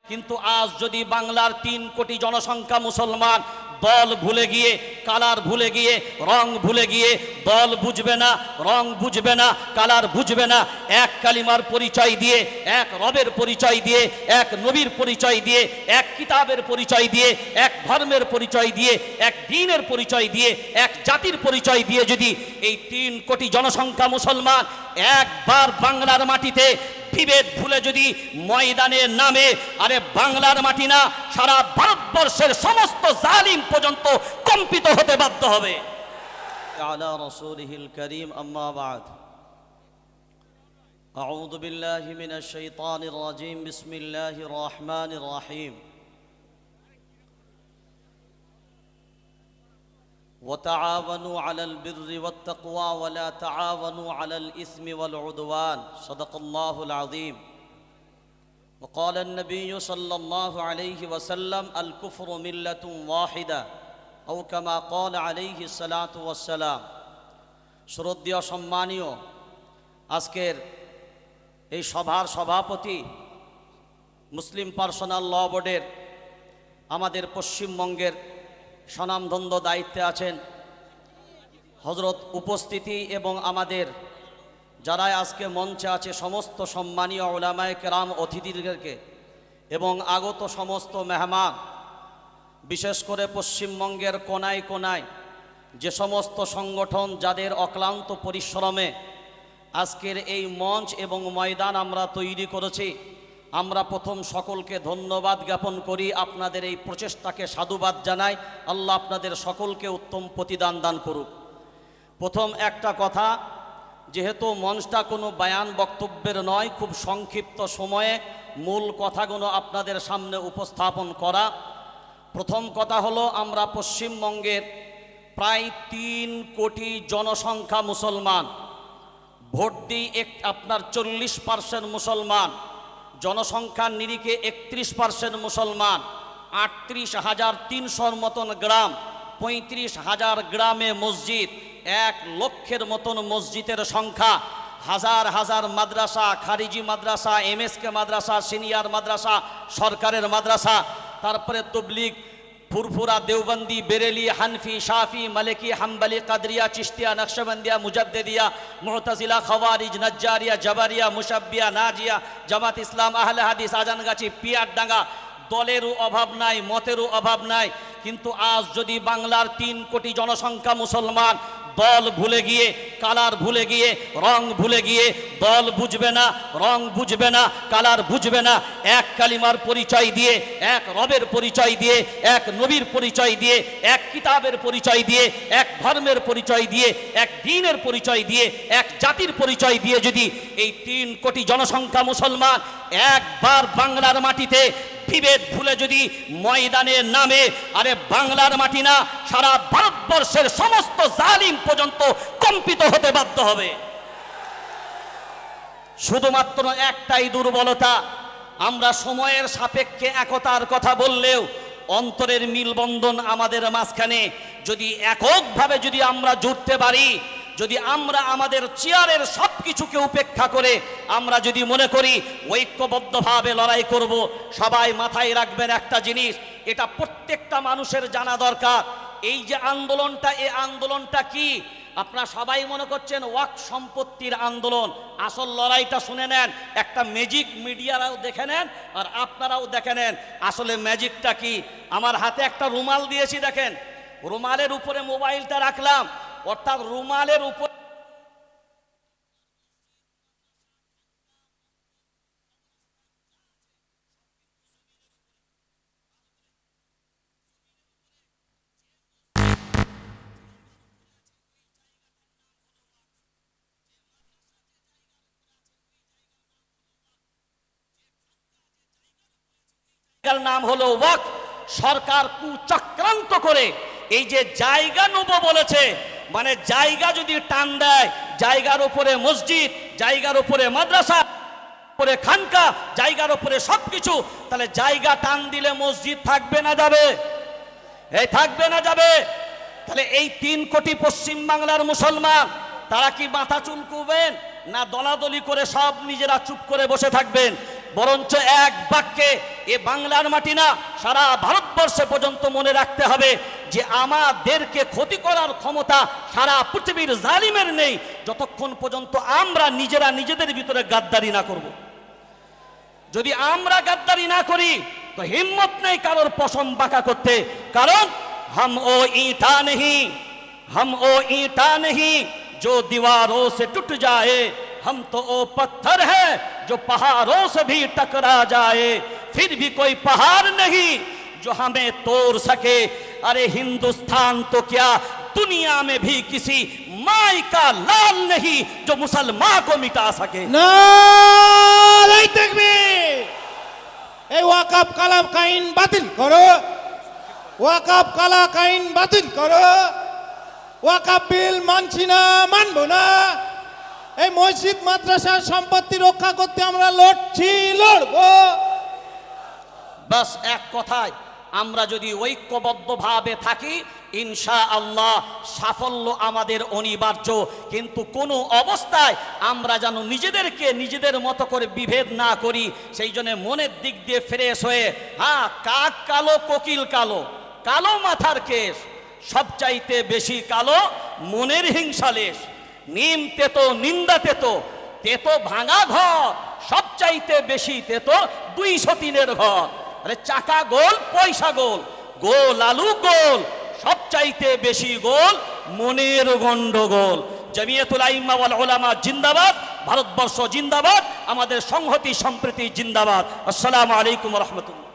কিন্তু আজ যদি বাংলার 3 কোটি জনসংখ্যা মুসলমান দল ভুলে গিয়ে, কালার ভুলে গিয়ে, রং ভুলে গিয়ে, দল বুঝবে না, রং বুঝবে না, কালার বুঝবে না, এক কালিমার পরিচয় দিয়ে, এক রবের পরিচয় দিয়ে, এক নবীর পরিচয় দিয়ে, এক কিতাবের পরিচয় দিয়ে, এক ধর্মের পরিচয় দিয়ে, এক দ্বীনের পরিচয় দিয়ে, এক জাতির পরিচয় দিয়ে যদি এই 3 কোটি জনসংখ্যা মুসলমান একবার বাংলার মাটিতে বিভেদ ভুলে যদি ময়দানে নামে, আরে বাংলার মাটি না, সারা ভারতবর্ষের সমস্ত জালিম পর্যন্ত কম্পিত হতে বাধ্য হবে। আলা রাসূলিহিল কারীম, আম্মা বা'দ। আউযু বিল্লাহি মিনাশ শাইতানির রাজীম, বিসমিল্লাহির রহমানির রহিম। وتعاونوا على البر والتقوى ولا تعاونوا على الإثم والعدوان، صدق الله العظيم. وقال النبي صلى الله عليه وسلم الكفر ملة واحدة أو كما قال عليه الصلاة والسلام. শ্রদ্ধেয় সম্মানীয় আজকের এই সভার সভাপতি, মুসলিম পার্সোনাল ল বোর্ডের আমাদের পশ্চিমবঙ্গের স্বনামধন্য দায়িত্বে আছেন হযরত উপস্থিতি এবং আমাদের যারা আজকে মঞ্চে আছে সমস্ত সম্মানীয় উলামায়ে কেরাম, অতিথিদেরকে এবং আগত সমস্ত মেহমান, বিশেষ করে পশ্চিমবঙ্গের কোনায় কোনায় যে সমস্ত সংগঠন যাদের অক্লান্ত পরিশ্রমে আজকের এই মঞ্চ এবং ময়দান আমরা তৈরি করেছি, আমরা প্রথম সকলকে ধন্যবাদ জ্ঞাপন করি, আপনাদের এই প্রচেষ্টাকে সাধুবাদ জানাই। আল্লাহ আপনাদের সকলকে উত্তম প্রতিদান দান করুক। প্রথম একটা কথা, যেহেতু মঞ্চটা কোনো বায়ান বক্তব্যের নয়, খুব সংক্ষিপ্ত সময়ে মূল কথাগুলো আপনাদের সামনে উপস্থাপন করা। প্রথম কথা হলো, আমরা পশ্চিমবঙ্গের প্রায় 3 কোটি জনসংখ্যা মুসলমান, ভোট দিই আপনার 40% মুসলমান, জনসংখ্যার নিরিখে 31% মুসলমান, 38,300 মতন গ্রাম, 35,000 গ্রামে মসজিদ, 1 লক্ষের মতন মসজিদের সংখ্যা, হাজার হাজার মাদ্রাসা, খারিজি মাদ্রাসা, এমএসকে মাদ্রাসা, সিনিয়র মাদ্রাসা, সরকারের মাদ্রাসা, তারপরে তবলিগ, ফুরফুরা, দেওবন্দি, বেরেলি, হানফি, শাফি, মালিকি, হাম্বলি, কাদরিয়া, চিশতিয়া, নকশবন্দিয়া, মুজাদ্দিদিয়া, মু'তাজিলা, খাওয়ারিজ, নজ্জারিয়া, জাবারিয়া, মুশাব্বিয়া, নাজিয়া, জামাত ইসলাম, আহলে হাদিস, আজানগাছি, পিয়ারডাঙ্গা, দলেরও অভাব নাই, মতেরও অভাব নাই। কিন্তু আজ যদি বাংলার 3 কোটি জনসংখ্যা মুসলমান দল ভুলে গিয়ে, কালার ভুলে গিয়ে, রং ভুলে গিয়ে, দল বুঝবে না, রং বুঝবে না, কালার বুঝবে না, এক কালিমার পরিচয় দিয়ে, এক রবের পরিচয় দিয়ে, এক নবীর পরিচয় দিয়ে, এক কিতাবের পরিচয় দিয়ে, এক ধর্মের পরিচয় দিয়ে, এক দ্বীনের পরিচয় দিয়ে, এক জাতির পরিচয় দিয়ে যদি এই 3 কোটি জনসংখ্যা মুসলমান একবার বাংলার মাটিতে বিভেদ ভুলে যদি ময়দানে নামে, আরে বাংলার মাটি না, সারা ভারতবর্ষের সমস্ত জালিম পর্যন্ত কম্পিত হতে বাধ্য হবে। শুধুমাত্র একটাই দুর্বলতা, আমরা সময়ের সাপেক্ষে একতার কথা বললেও অন্তরের মিলবন্ধন আমাদের মাঝখানে যদি এককভাবে যদি আমরা জুড়তে পারি, যদি আমরা আমাদের চেয়ারের সব কিছুকে উপেক্ষা করে আমরা যদি মনে করি ঐক্যবদ্ধভাবে লড়াই করব, সবাই মাথায় রাখবেন একটা জিনিস, এটা প্রত্যেকটা মানুষের জানা দরকার। এই যে আন্দোলনটা, এই আন্দোলনটা কি? আপনারা সবাই মনে করছেন ওয়াক্ফ সম্পত্তির আন্দোলন, আসল লড়াইটা শুনে নেন, একটা ম্যাজিক মিডিয়ারাও দেখে নেন আর আপনারাও দেখে নেন আসলে ম্যাজিকটা কি। আমার হাতে একটা রুমাল দিয়েছি, দেখেন, রুমালের উপরে মোবাইলটা রাখলাম, অর্থাৎ রুমালের উপর নাম হলো ওয়াক্ফ। সরকার কুচক্রান্ত করে এই যে জায়গা নেব বলেছে, মানে জায়গা যদি টান দেয়, জায়গার উপরে মসজিদ, জায়গার উপরে মাদ্রাসা, উপরে খানকা, জায়গার উপরে সবকিছু, তাহলে জায়গা টান দিলে মসজিদ থাকবে না যাবে? এই থাকবে না যাবে? তাহলে এই 3 কোটি পশ্চিম বাংলার মুসলমান তারা কি মাথা চুলকুবেন না দলাদলি করে সব নিজেরা চুপ করে বসে থাকবেন? বরঞ্চ এক বাক্যে এ বাংলার মাটি না, সারা ভারতবর্ষে পর্যন্ত মনে রাখতে হবে যে আমাদেরকে ক্ষতি করার ক্ষমতা সারা পৃথিবীর জালিমের নেই, যতক্ষণ পর্যন্ত আমরা নিজেরা নিজেদের ভিতরে গাদ্দারি না করব। যদি আমরা গাদ্দারি না করি তো হিম্মত নেই কারোর পশম বাঁকা করতে, কারণ हम वो ईंटा नहीं जो दीवारों से टूट जाए, हम तो वो पत्थर है जो पहाड़ों से भी टकरा जाए, फिर भी कोई पहाड़ नहीं जो हमें तोड़ सके। अरे हिंदुस्तान तो क्या दुनिया में भी किसी माई का लाल नहीं जो मुसलमान को मिटा सके। नारे तकबीर। এই ওয়াকফ কালাম আইন বাতিল করো, ওয়াকফ কালাম আইন বাতিল করো, ওয়াকফ বিল মানছি না, মানবো না। এই মসজিদ মাদ্রাসার সম্পত্তি রক্ষা করতে আমরা লড়ছি, লড়বো। বাস এক কথায় আমরা যদি ঐক্যবদ্ধভাবে থাকি ইনশাআল্লাহ সাফল্য আমাদের অনিবার্য। কিন্তু কোনো অবস্থায় আমরা যেন নিজেদেরকে নিজেদের মতো করে বিভেদ না করি। সেই জন্য মনের দিক দিয়ে ফ্রেশ হয়ে, হ্যাঁ, কাক কালো কোকিল কালো, কালো মাথার কেশ, সবচাইতে বেশি কালো মনের হিংসালেশ। নিম তেতো নিন্দা তেতো, তেতো ভাঙা ঘর, সবচাইতে বেশি তেতো 203-এর ঘর। আরে চাকা গোল পয়সা গোল, গোল আলু গোল, সবচাইতে বেশি গোল মনের গন্ডগোল। জমিয়তুল আইম্মা ওয়াল উলামা জিন্দাবাদ, ভারতবর্ষ জিন্দাবাদ, আমাদের সংহতি সম্প্রীতি জিন্দাবাদ। আসসালামু আলাইকুম ওয়া রাহমাতুল্লাহ।